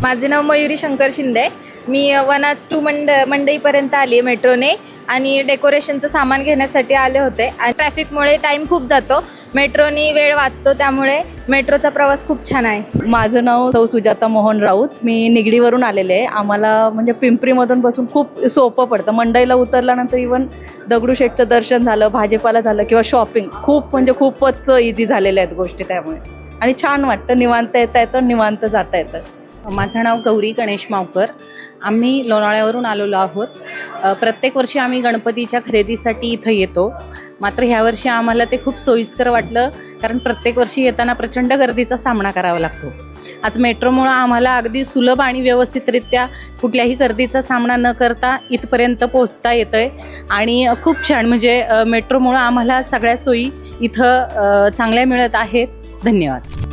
माझे नाव मयुरी शंकर शिंदे. मी वनाज टू मंडईपर्यंत आली मेट्रोने आणि डेकोरेशनचं सामान घेण्यासाठी आले होते. आणि ट्रॅफिकमुळे टाईम खूप जातो, मेट्रोनी वेळ वाचतो, त्यामुळे मेट्रोचा प्रवास खूप छान आहे. माझं नाव सौ सुजाता मोहन राऊत. मी निगडीवरून आलेले आहे. आम्हाला म्हणजे पिंपरीमधून बसून खूप सोपं पडतं. मंडईला उतरल्यानंतर इवन दगडूशेठचं दर्शन झालं, भाजीपाला झालं किंवा शॉपिंग खूपच इझी झालेल्या आहेत गोष्टी. त्यामुळे आणि छान वाटतं, निवांत येता येतं, निवांत जाता येतं. माझं नाव गौरी गणेश मावकर. आम्ही लोणावळ्यावरून आलेलो आहोत. प्रत्येक वर्षी आम्ही गणपतीच्या खरेदीसाठी इथं येतो. मात्र ह्यावर्षी आम्हाला ते खूप सोयीस्कर वाटलं, कारण प्रत्येक वर्षी येताना प्रचंड गर्दीचा सामना करावा लागतो. आज मेट्रोमुळं आम्हाला अगदी सुलभ आणि व्यवस्थितरित्या कुठल्याही गर्दीचा सामना न करता इथपर्यंत पोहोचता येतं आहे. आणि खूप छान, म्हणजे मेट्रोमुळं आम्हाला सगळ्या सोयी इथं चांगल्या मिळत आहेत. धन्यवाद.